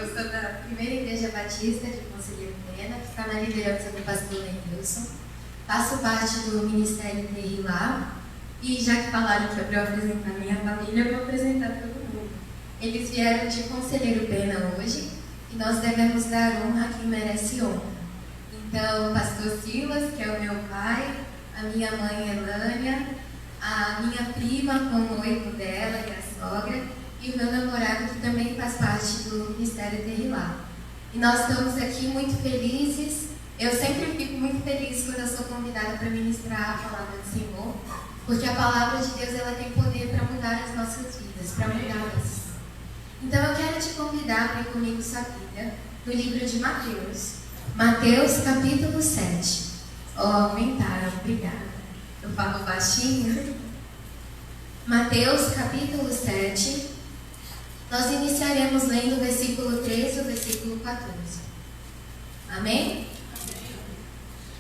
eu sou da Primeira Igreja Batista de Conselheiro Pena, que está na liderança do pastor Lenilson. Faço parte do Ministério TRI lá, e já que falaram que é para eu apresentar minha família, eu vou apresentar todo mundo. Eles vieram de Conselheiro Pena hoje, e nós devemos dar honra a quem merece honra. Então, o pastor Silas, que é o meu pai, a minha mãe Elânia, a minha prima com o noivo dela e a sogra, e o meu namorado, que também faz parte do Ministério TRI lá. E nós estamos aqui muito felizes. Eu sempre fico muito feliz quando eu sou convidada para ministrar a palavra do Senhor, porque a palavra de Deus ela tem poder para mudar as nossas vidas, para mudá-las. Então eu quero te convidar para ir comigo sua Bíblia, no livro de Mateus. Mateus capítulo 7. Aumentaram, obrigada. Eu falo baixinho. Mateus capítulo 7. Nós iniciaremos lendo o versículo 13 e o versículo 14. Amém?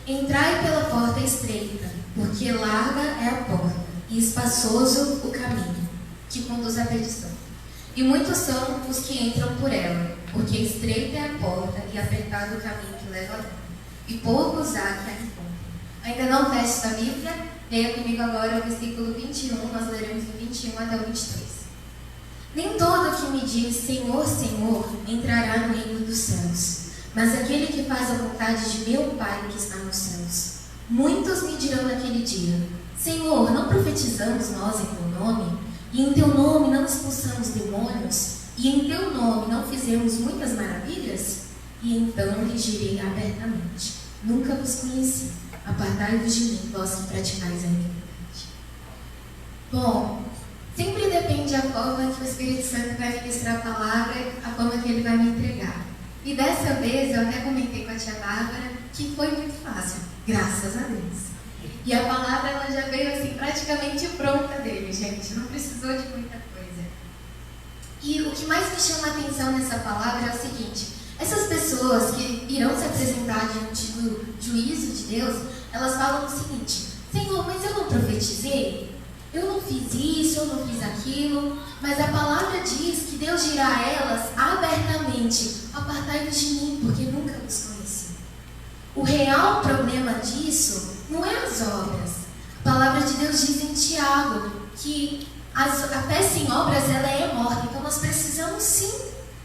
Entrai pela porta estreita, porque larga é a porta, e espaçoso o caminho, que conduz à perdição. E muitos são os que entram por ela, porque estreita é a porta e apertado o caminho que leva a ela. E poucos há que a encontram. Ainda não feche sua Bíblia? Leia comigo agora o versículo 21, nós leremos do 21 até o 23. Nem todo que me diz Senhor, Senhor, entrará no reino dos céus, mas aquele que faz a vontade de meu Pai que está nos céus. Muitos me dirão naquele dia: Senhor, não profetizamos nós em teu nome? E em teu nome não expulsamos demônios? E em teu nome não fizemos muitas maravilhas? E então lhes direi abertamente: nunca vos conheci. Apartai-vos de mim, vós que praticais a iniquidade. Bom, sempre depende da forma que o Espírito Santo vai ministrar a palavra, a forma que ele vai me entregar. E dessa vez eu até comentei com a tia Bárbara que foi muito fácil, graças a Deus. E a palavra ela já veio assim praticamente pronta dele, gente, não precisou de muita coisa. E o que mais me chama a atenção nessa palavra é o seguinte: essas pessoas que irão se apresentar diante do juízo de Deus, elas falam o seguinte: Senhor, mas eu não profetizei? Eu não fiz isso, eu não fiz aquilo. Mas a palavra diz que Deus dirá a elas abertamente: apartai-vos de mim, porque nunca vos conheci. O real problema disso não é as obras. A palavra de Deus diz em Tiago que a fé sem obras ela é morta. Então nós precisamos sim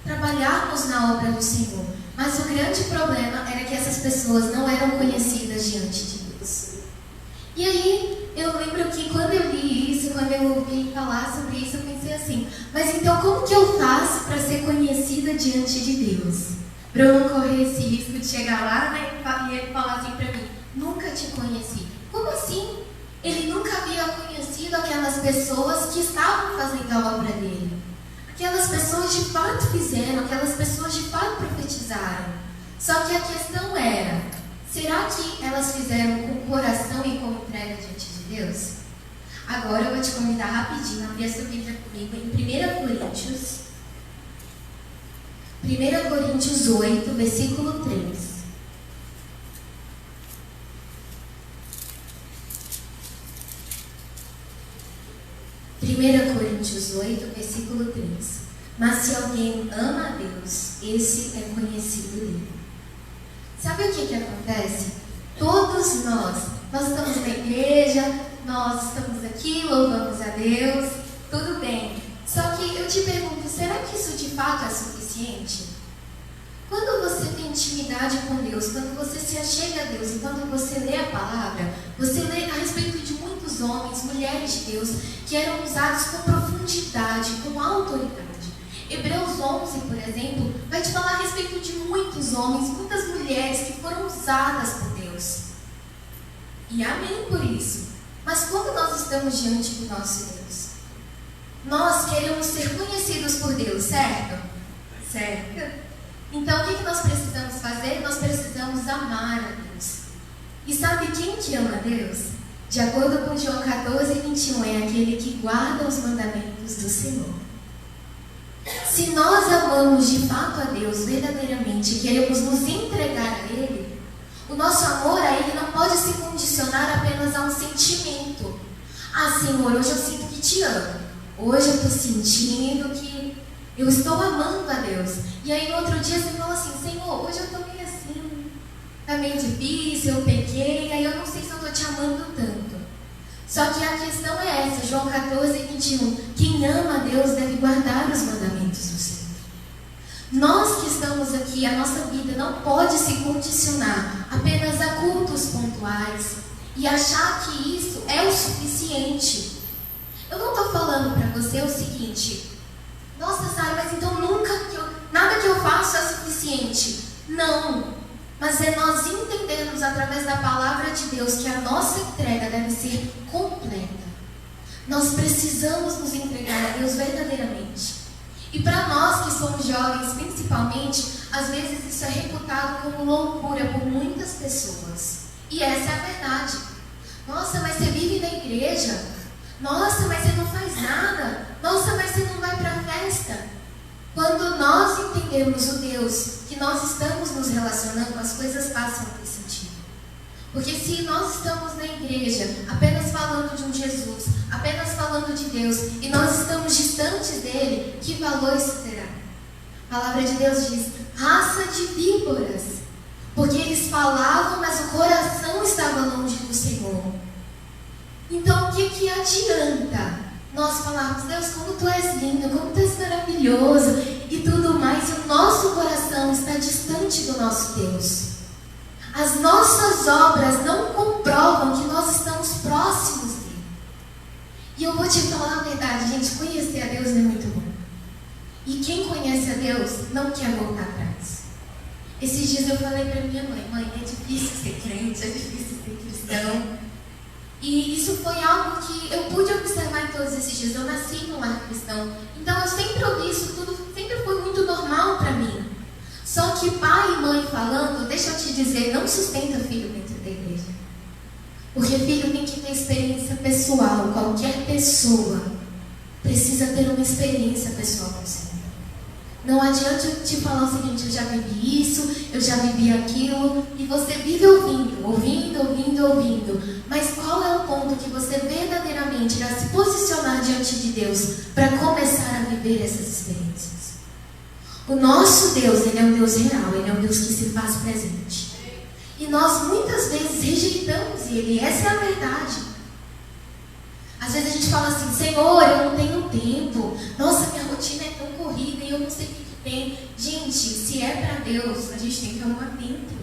trabalharmos na obra do Senhor. Mas o grande problema era que essas pessoas não eram conhecidas diante de Deus. E aí eu lembro que quando eu li isso, quando eu ouvi falar sobre isso, eu pensei assim: mas então como que eu faço para ser conhecida diante de Deus? Para eu não correr esse risco de chegar lá, né, e ele falar assim para mim: nunca te conheci. Como assim? Ele nunca havia conhecido aquelas pessoas que estavam fazendo a obra dele. Aquelas pessoas de fato fizeram, aquelas pessoas de fato profetizaram. Só que a questão era: será que elas fizeram com coração e com entrega diante de Deus? Agora eu vou te convidar rapidinho a abrir a sua Bíblia comigo em 1 Coríntios 8, versículo 3. 1 Coríntios 8, versículo 3. Mas se alguém ama a Deus, esse é conhecido dele. Sabe o que acontece? Todos nós estamos na igreja, nós estamos aqui, louvamos a Deus, tudo bem. Só que eu te pergunto, será que isso de fato é suficiente? Quando você tem intimidade com Deus, quando você se achega a Deus e quando você lê a palavra, você lê a respeito de muitos homens, mulheres de Deus, que eram usados com profundidade, com autoridade. Hebreus 11, por exemplo, vai te falar a respeito de muitos homens, muitas mulheres que foram usadas por Deus. E amém por isso. Mas quando nós estamos diante do nosso Deus, nós queremos ser conhecidos por Deus, certo? Certo? Então, o que nós precisamos fazer? Nós precisamos amar a Deus. E sabe quem que ama a Deus? De acordo com João 14, 21, é aquele que guarda os mandamentos do Senhor. Se nós amamos de fato a Deus verdadeiramente, queremos nos entregar a Ele, o nosso amor a Ele não pode se condicionar apenas a um sentimento. Ah, Senhor, hoje eu sinto que te amo. Hoje eu estou sentindo que eu estou amando a Deus. E E aí no outro dia você fala assim, Senhor, hoje eu estou meio assim, tá meio difícil, eu pequei, aí eu não sei se eu estou te amando tanto. Só que a questão é essa, João 14:21, quem ama a Deus deve guardar os mandamentos do Senhor. Nós que estamos aqui, a nossa vida não pode se condicionar apenas a cultos pontuais e achar que isso é o suficiente. Eu não estou falando para você o seguinte, nossa, Sara, mas então nada que eu faço é suficiente. Não, mas é nós entendermos através da palavra de Deus que a nossa entrega deve ser completa. Nós precisamos nos entregar a Deus verdadeiramente. E para nós que somos jovens, principalmente, às vezes isso é reputado como loucura por muitas pessoas. E essa é a verdade. Nossa, mas você vive na igreja. Nossa, mas você não faz nada. Nossa, mas você não vai para a festa. Quando nós entendemos o Deus que nós estamos nos relacionando, as coisas passam a ter sentido. Porque se nós estamos na igreja apenas falando de um Jesus, apenas falando de Deus, e nós estamos distantes dele, que valor isso terá? A palavra de Deus diz, raça de víboras. Porque eles falavam, mas o coração estava longe do Senhor. Então o que adianta nós falarmos, Deus, como tu és lindo, como tu és maravilhoso e tudo mais, e o nosso coração está distante do nosso Deus? As nossas obras não comprovam que nós estamos próximos dele. E eu vou te falar a verdade, gente, conhecer a Deus é muito bom. E quem conhece a Deus não quer voltar atrás. Esses dias eu falei para minha mãe, é difícil ser crente, é difícil ser cristão. E isso foi algo que eu pude observar em todos esses dias. Eu nasci num lar cristão, então eu sempre ouvi isso tudo, sempre foi muito normal para mim. Só que pai e mãe falando, deixa eu te dizer, não sustenta filho dentro da igreja. Porque filho tem que ter experiência pessoal. Qualquer pessoa precisa ter uma experiência pessoal com o Senhor. Não adianta eu te falar o seguinte, eu já vivi isso, eu já vivi aquilo, e você vive ouvindo. Mas qual é o ponto que você verdadeiramente irá se posicionar diante de Deus para começar a viver essas experiências? O nosso Deus, ele é um Deus real, ele é um Deus que se faz presente. E nós muitas vezes rejeitamos ele, essa é a verdade. Às vezes a gente fala assim, Senhor, eu não tenho tempo, nossa, minha rotina é tão corrida e eu não sei o que tem. Gente, se é para Deus, a gente tem que arrumar tempo.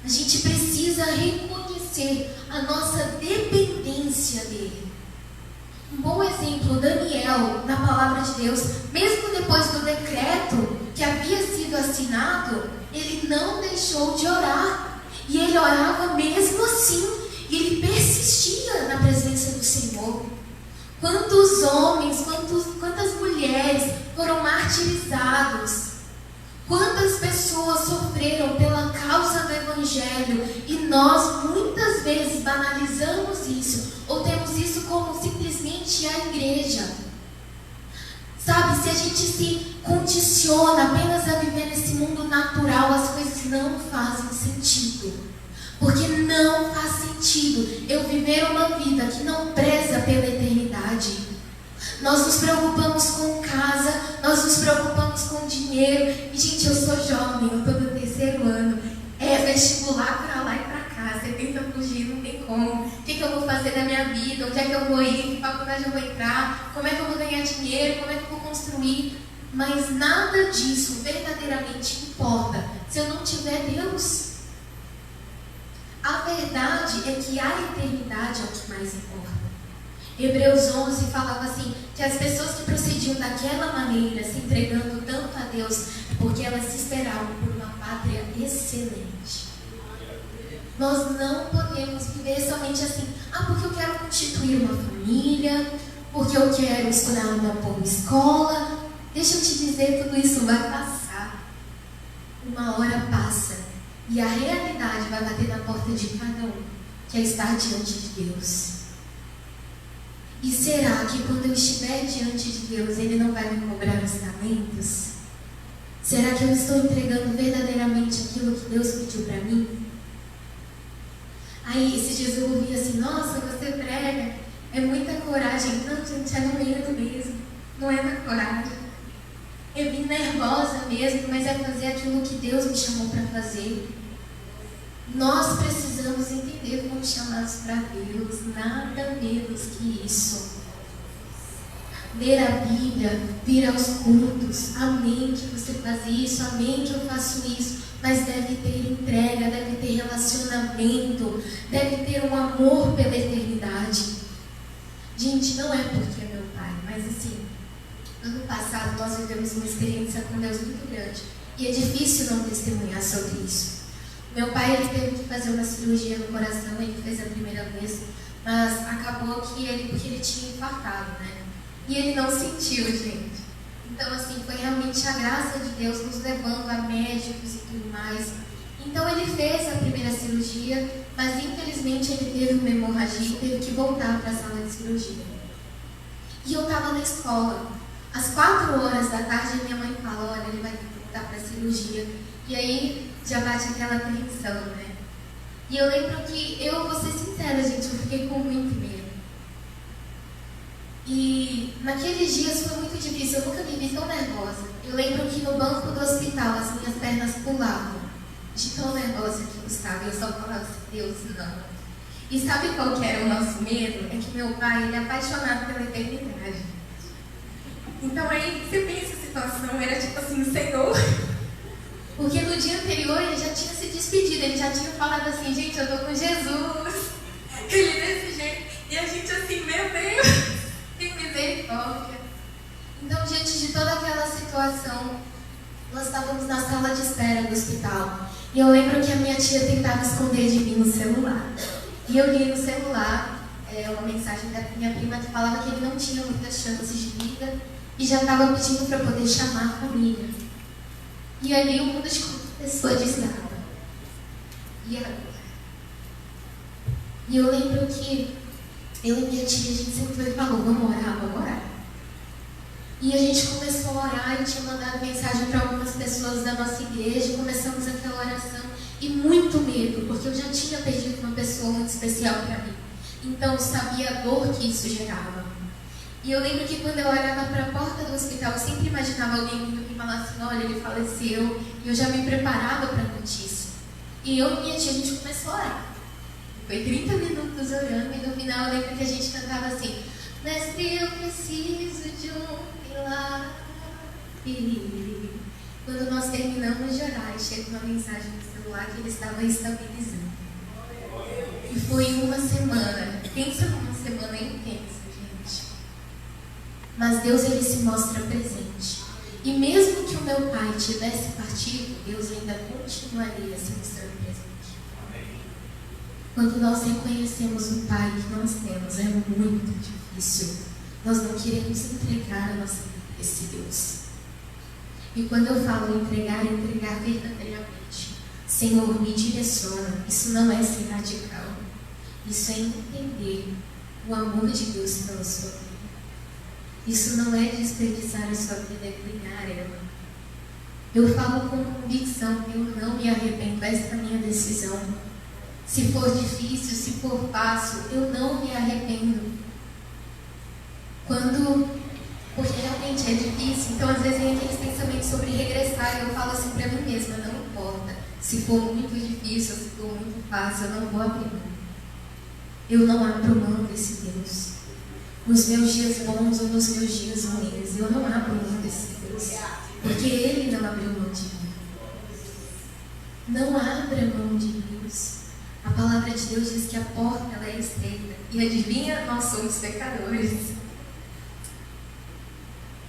A gente precisa reconhecer a nossa dependência dele. Um bom exemplo, Daniel, na palavra de Deus, mesmo depois do decreto que havia sido assinado, ele não deixou de orar. E ele orava mesmo assim. E ele persistia na presença do Senhor. Quantos homens, quantas mulheres foram martirizados? Quantas pessoas sofreram pela causa do Evangelho? E nós muitas vezes banalizamos isso, ou temos isso como simplesmente a igreja. Sabe, se a gente se condiciona apenas a viver nesse mundo natural, as coisas não fazem sentido. Porque não faz sentido eu viver uma vida que não preza pela eternidade. Nós nos preocupamos com casa, nós nos preocupamos com dinheiro. E, gente, eu sou jovem, eu estou no 3º ano. É vestibular para lá e para cá. Você tenta fugir, não tem como. O que eu vou fazer da minha vida? Onde é que eu vou ir? Que faculdade eu vou entrar? Como é que eu vou ganhar dinheiro? Como é que eu vou construir? Mas nada disso verdadeiramente importa se eu não tiver Deus. A verdade é que a eternidade é o que mais importa. Hebreus 11 falava assim, que as pessoas que procediam daquela maneira, se entregando tanto a Deus, é porque elas se esperavam por uma pátria excelente. Nós não podemos viver somente assim, porque eu quero constituir uma família, porque eu quero estudar numa boa escola. Deixa eu te dizer, tudo isso vai passar. Uma hora passa. E a realidade vai bater na porta de cada um, que é estar diante de Deus. E será que quando eu estiver diante de Deus, Ele não vai me cobrar os talentos? Será que eu estou entregando verdadeiramente aquilo que Deus pediu para mim? Aí, esses dias eu ouvi assim, nossa, você prega, é muita coragem. Não, gente, é no medo mesmo, não é na coragem. eu vim nervosa mesmo, mas é fazer aquilo que Deus me chamou para fazer. Nós precisamos entender como chamados para Deus, nada menos que isso. Ler a Bíblia, vir aos cultos, amém que você faz isso, amém que eu faço isso, mas deve ter entrega, deve ter relacionamento, deve ter um amor pela eternidade. Gente, não é porque é meu pai, mas assim, ano passado nós vivemos uma experiência com Deus muito grande e é difícil não testemunhar sobre isso. Meu pai, ele teve que fazer uma cirurgia no coração, ele fez a primeira vez, mas acabou que porque ele tinha infartado, né? E ele não sentiu, gente. Então, assim, foi realmente a graça de Deus nos levando a médicos e tudo mais. Então, ele fez a primeira cirurgia, mas infelizmente ele teve uma hemorragia e teve que voltar para a sala de cirurgia. E eu estava na escola. Às 4 horas da tarde, minha mãe fala, olha, ele vai ter que voltar para a cirurgia. E aí, já bate aquela tensão, né? E eu lembro que, eu vou ser sincera, gente, eu fiquei com muito medo. E naqueles dias foi muito difícil, eu nunca me vi tão nervosa. Eu lembro que no banco do hospital as minhas pernas pulavam, de tão nervosa que eu estava. Eu só falava assim, Deus, não. E sabe qual que era o nosso medo? É que meu pai, ele é apaixonado pela eternidade. Então aí, você pensa a situação, era tipo assim, Senhor... Porque no dia anterior ele já tinha se despedido, ele já tinha falado assim, gente, eu estou com Jesus. Ele desse jeito. E a gente assim, meu Deus, tem misericórdia. Então, diante de toda aquela situação, nós estávamos na sala de espera do hospital. E eu lembro que a minha tia tentava esconder de mim o celular. E eu li no celular uma mensagem da minha prima que falava que ele não tinha muitas chances de vida e já estava pedindo para poder chamar a família. E ali o mundo de pessoa desaba. E agora? E eu lembro que eu e minha tia, a gente sempre falou, vamos orar. E a gente começou a orar, eu tinha mandado mensagem para algumas pessoas da nossa igreja, começamos aquela oração. E muito medo, porque eu já tinha perdido uma pessoa muito especial para mim. Então eu sabia a dor que isso gerava. E eu lembro que quando eu olhava para a porta do hospital, eu sempre imaginava alguém vindo me falar assim, olha, ele faleceu, e eu já me preparava para a notícia. E eu e minha tia, a gente começou a orar. Foi 30 minutos orando, e no final eu lembro que a gente cantava assim, mestre, eu preciso de um milagre. Quando nós terminamos de orar, chega uma mensagem no celular que ele estava estabilizando. E foi uma semana, pensa numa semana intensa. Mas Deus, ele se mostra presente. E mesmo que o meu pai tivesse partido, Deus ainda continuaria se mostrando presente. Quando nós reconhecemos o Pai que nós temos, é muito difícil. Nós não queremos entregar a nossa vida a esse Deus. E quando eu falo entregar, é entregar verdadeiramente. Senhor, me direciona. Isso não é ser radical. Isso é entender o amor de Deus pela sua vida. Isso não é desperdiçar a sua vida, é ganhar ela. Eu falo com convicção, eu não me arrependo desta minha decisão. Se for difícil, se for fácil, eu não me arrependo. Porque realmente é difícil, então às vezes vem aqueles pensamentos sobre regressar, e eu falo assim para mim mesma, não importa. Se for muito difícil, se for muito fácil, eu não vou abrir mão. Eu não abro mão desse Deus. Nos meus dias bons ou nos meus dias ruins, eu não abro mão desse Deus, porque Ele não abriu mão de mim. Não abra mão de Deus. A palavra de Deus diz que a porta ela é estreita. E adivinha, nós somos pecadores.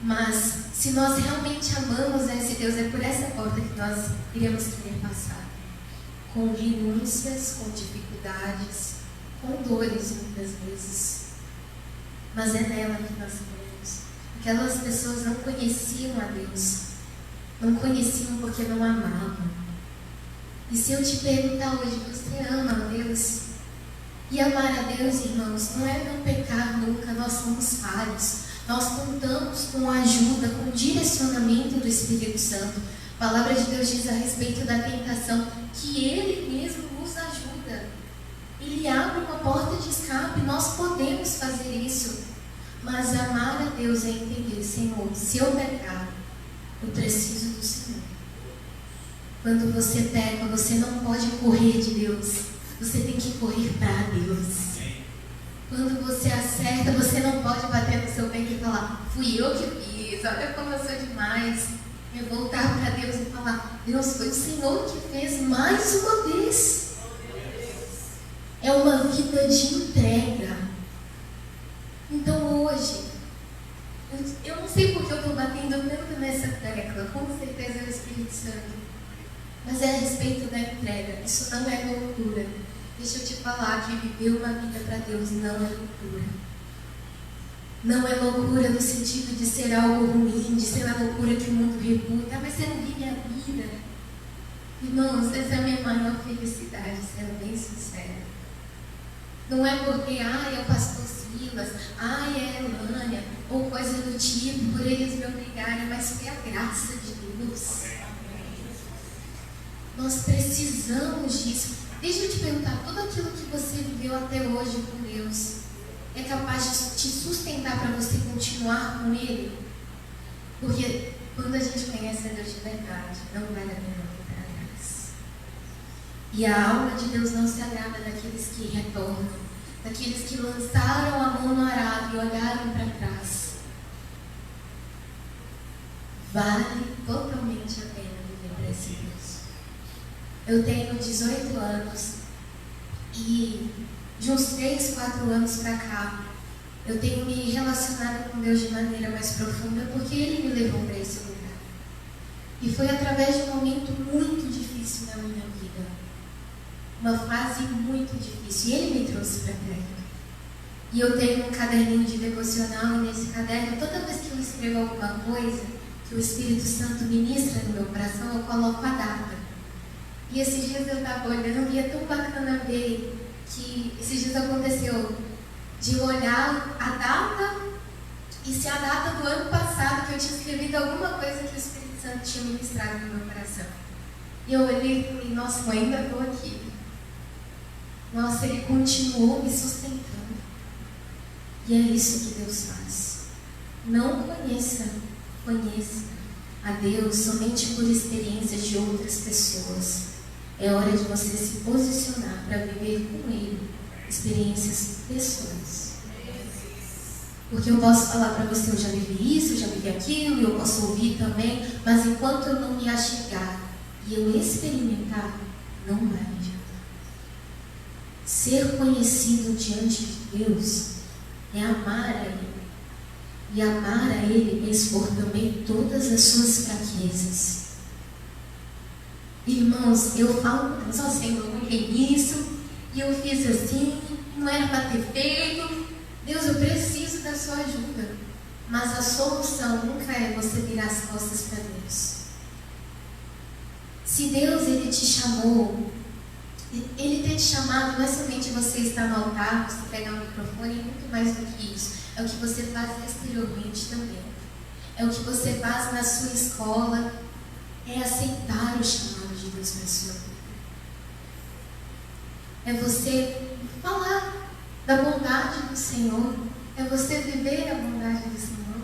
Mas se nós realmente amamos esse Deus, é por essa porta que nós iremos querer passar. Com renúncias, com dificuldades, com dores muitas vezes. Mas é nela que nós queremos. Aquelas pessoas não conheciam a Deus. Não conheciam porque não amavam. E se eu te perguntar hoje, você ama a Deus? E amar a Deus, irmãos, não é não pecar nunca, nós somos falhos. Nós contamos com a ajuda, com o direcionamento do Espírito Santo. A palavra de Deus diz a respeito da tentação que Ele mesmo nos ajuda. Ele abre uma porta de escape, nós podemos fazer isso. Mas amar a Deus é entender, Senhor, se eu pecar, Eu preciso do Senhor. Quando você peca, você não pode correr de Deus. Você tem que correr para Deus. Quando você acerta, você não pode bater no seu peito e falar: fui eu que fiz, olha como eu sou demais. É voltar para Deus e falar: Deus, foi o Senhor que fez mais uma vez. É uma vida de entrega. Então hoje, eu não sei porque eu estou batendo tanto nessa tecla, com certeza é o Espírito Santo. Mas é a respeito da entrega. Isso não é loucura. Deixa eu te falar que viver uma vida para Deus não é loucura. Não é loucura no sentido de ser algo ruim, de ser a loucura que o mundo reputa. Mas você não vive a vida. Irmãos, essa é a minha maior felicidade, sendo bem sincera. Não é porque, é o pastor Silas, é a Elânia, ou coisa do tipo, por eles me obrigarem, mas foi a graça de Deus. Nós precisamos disso. Deixa eu te perguntar, tudo aquilo que você viveu até hoje com Deus é capaz de te sustentar para você continuar com Ele? Porque quando a gente conhece a Deus de verdade, não vale a pena voltar atrás. E a alma de Deus não se agrada daqueles que retornam, daqueles que lançaram a mão no arado e olharam para trás. Vale totalmente a pena viver para esse Deus. Eu tenho 18 anos e de uns 3, 4 anos para cá, eu tenho me relacionado com Deus de maneira mais profunda porque Ele me levou para esse lugar. E foi através de um momento muito difícil na minha vida. Uma fase muito difícil. E Ele me trouxe para perto. E eu tenho um caderninho de devocional e nesse caderno, toda vez que eu escrevo alguma coisa que o Espírito Santo ministra no meu coração, eu coloco a data. E esses dias eu estava olhando e é tão bacana ver que esses dias aconteceu de olhar a data e se a data do ano passado que eu tinha escrevido alguma coisa que o Espírito Santo tinha ministrado no meu coração. E eu olhei e falei: nossa, eu ainda estou aqui. Nossa, Ele continuou me sustentando. E é isso que Deus faz. Não conheça a Deus somente por experiências de outras pessoas. É hora de você se posicionar para viver com Ele experiências pessoais. Porque eu posso falar para você: eu já vivi isso, eu já vivi aquilo, e eu posso ouvir também, mas enquanto eu não me achegar e eu experimentar, não vai me adiantar. Ser conhecido diante de Deus é amar a Ele. E amar a Ele é expor também todas as suas fraquezas. Irmãos, eu falo para Deus: ó Senhor, eu errei nisso, e eu fiz assim, não era para ter feito. Deus, eu preciso da sua ajuda. Mas a solução nunca é você virar as costas para Deus. Se Deus, Ele te chamou, Ele ter te chamado não é somente você estar no altar, você pegar o microfone, é muito mais do que isso. É o que você faz exteriormente também. É o que você faz na sua escola. É aceitar o chamado de Deus para a sua vida. É você falar da bondade do Senhor. É você viver a bondade do Senhor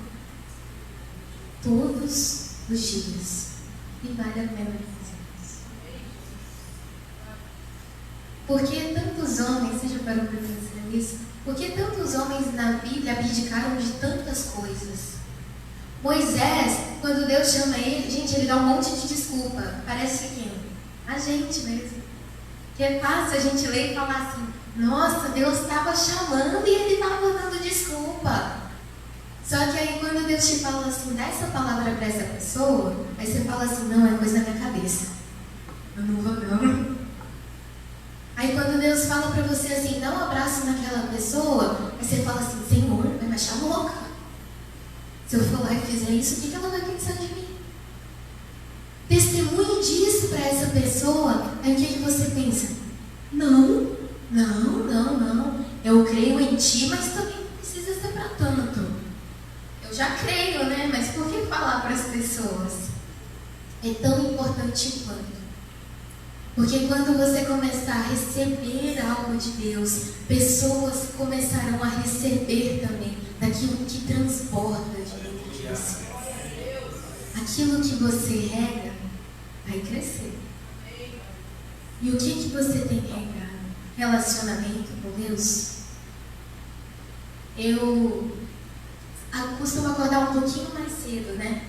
todos os dias. E vale a pena fazer isso. Porque tantos homens, você já parou para pensar nisso? Porque tantos homens na Bíblia abdicaram de tantas coisas. Moisés, quando Deus chama ele, gente, ele dá um monte de desculpa. Parece que a gente mesmo. Que é fácil a gente ler e falar assim: nossa, Deus estava chamando e ele estava dando desculpa. Só que aí quando Deus te fala assim: dá essa palavra para essa pessoa, aí você fala assim: não, é coisa da minha cabeça. Eu não vou não. Aí quando Deus fala para você assim: dá um abraço naquela pessoa, aí você fala assim: Senhor, vai me achar louca. Se eu for lá e fizer isso, o que ela vai pensar de mim? Testemunhe disso para essa pessoa. Aí o que você pensa? Não. Eu creio em ti, mas também não precisa ser para tanto. Eu já creio, né? Mas por que falar para as pessoas? É tão importante quanto. Porque quando você começar a receber algo de Deus, pessoas começarão a receber também daquilo que transborda de dentro de você. aquilo que você rega vai crescer. E o que você tem regado? Relacionamento com Deus? Eu costumo acordar um pouquinho mais cedo, né?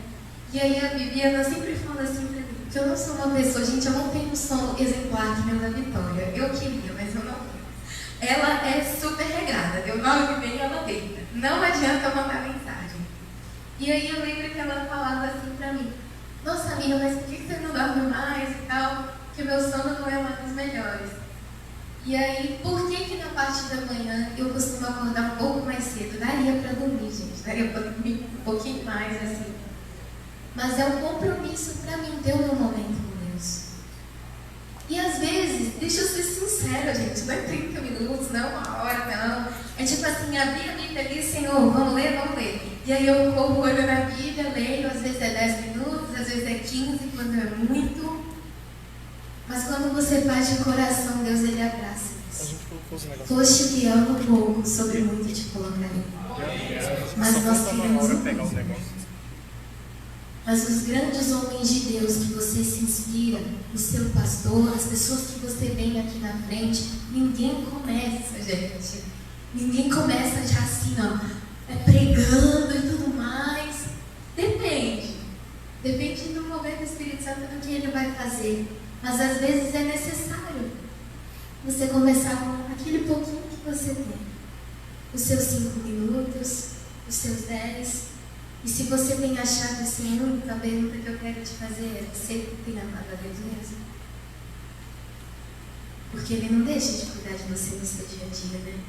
E aí a Bibiana sempre fala assim pra mim, que eu não sou uma pessoa, gente, eu não tenho um sono exemplar que nem o da Vitória. Eu queria, mas eu não tenho. Ela é super regrada, deu 9h30 ela deita. Não adianta eu mandar mensagem. E aí eu lembro que ela falava assim pra mim, nossa amiga, mas por que você não dorme mais e tal? Que meu sono não é lá dos melhores. E aí, por que na parte da manhã eu costumo acordar um pouco mais cedo? Daria pra dormir, gente, daria pra dormir um pouquinho mais, assim. Mas é um compromisso pra mim ter o meu momento com Deus. E às vezes, deixa eu ser sincera, gente, não é 30 minutos, não é 1 hora, não. É tipo assim, abrir a Bíblia ali, Senhor, vamos ler, vamos ler. E aí eu corro o olho na Bíblia, leio, às vezes é 10 minutos, às vezes é 15, quando é muito. Mas quando você faz de coração, Deus, Ele abraça isso. Foste fiel no pouco, sobre muito te colocarei. Mas nós queremos muito. Mas os grandes homens de Deus que você se inspira, o seu pastor, as pessoas que você vem aqui na frente, ninguém começa, gente. Ninguém começa já assim, ó, pregando e tudo mais. Depende. Depende do momento do Espírito Santo do que ele vai fazer. Mas às vezes é necessário você começar com aquele pouquinho que você tem. Os seus 5 minutos, os seus 10. E se você tem achado isso muito, a pergunta que eu quero te fazer é: você tem amado a Deus mesmo? Porque Ele não deixa de cuidar de você no seu dia a dia, né?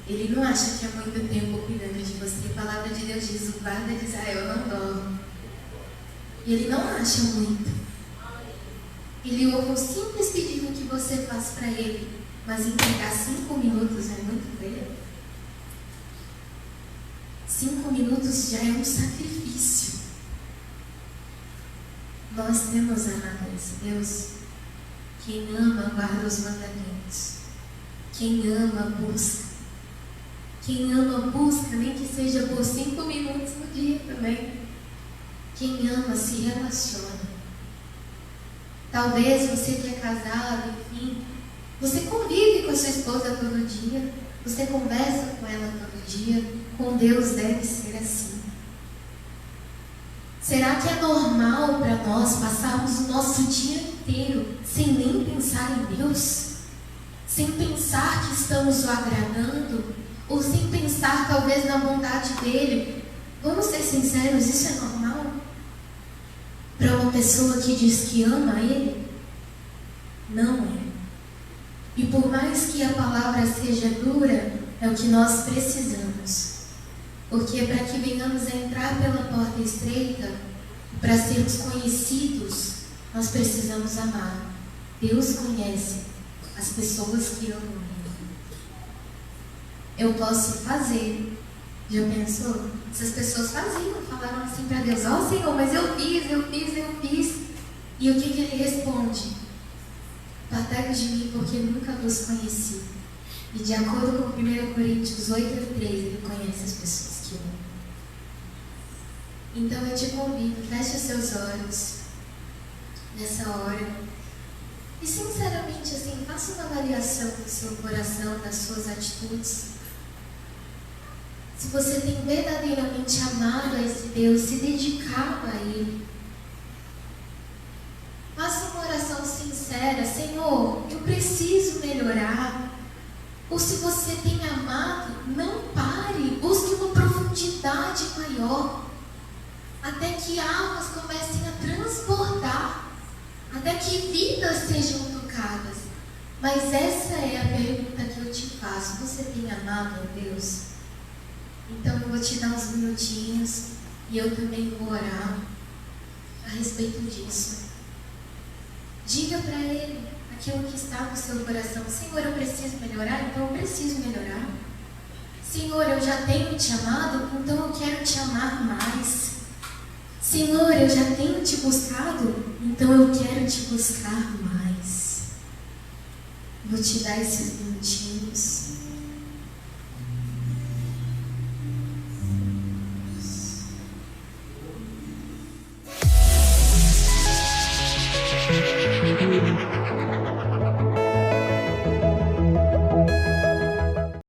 Ele não acha que há muito tempo cuidando de você. A palavra de Deus diz: o guarda de Israel não dorme. E Ele não acha muito. Ele ouve um simples pedido que você faz para Ele, mas entregar 5 minutos é muito bem. 5 minutos já é um sacrifício. Nós temos amado esse Deus. Quem ama, guarda os mandamentos. Quem ama, busca. Quem ama, busca, nem que seja por 5 minutos no dia também. Quem ama, se relaciona. Talvez você que é casado, enfim, você convive com a sua esposa todo dia, você conversa com ela todo dia. Com Deus deve ser assim. Será que é normal para nós passarmos o nosso dia inteiro sem nem pensar em Deus? Sem pensar que estamos o agradando? Ou sem pensar talvez na bondade dele? Vamos ser sinceros, isso é normal? Para uma pessoa que diz que ama Ele? Não é. E por mais que a palavra seja dura, é o que nós precisamos. Porque para que venhamos a entrar pela porta estreita, para sermos conhecidos, nós precisamos amar. Deus conhece as pessoas que amam Ele. Eu posso fazer. Já pensou? Essas pessoas faziam, falavam assim para Deus: ó Senhor, mas eu fiz. E o que Ele responde? Apartai-vos de mim, porque nunca vos conheci. E de acordo com 1 Coríntios 8:3, Ele conhece as pessoas que amam. Então eu te convido, feche os seus olhos nessa hora e sinceramente assim, faça uma avaliação do seu coração, das suas atitudes. Se você tem verdadeiramente amado a esse Deus, se dedicado a Ele, faça uma oração sincera: Senhor, eu preciso melhorar. Ou se você tem amado, não pare, busque uma profundidade maior, até que águas comecem a transbordar, até que vidas sejam tocadas. Mas essa é a pergunta que eu te faço: você tem amado a Deus? Então eu vou te dar uns minutinhos e eu também vou orar a respeito disso. Diga para Ele aquilo que está no seu coração: Senhor, eu preciso melhorar, então eu preciso melhorar. Senhor, eu já tenho te amado, então eu quero te amar mais. Senhor, eu já tenho te buscado, então eu quero te buscar mais. Vou te dar esses minutinhos.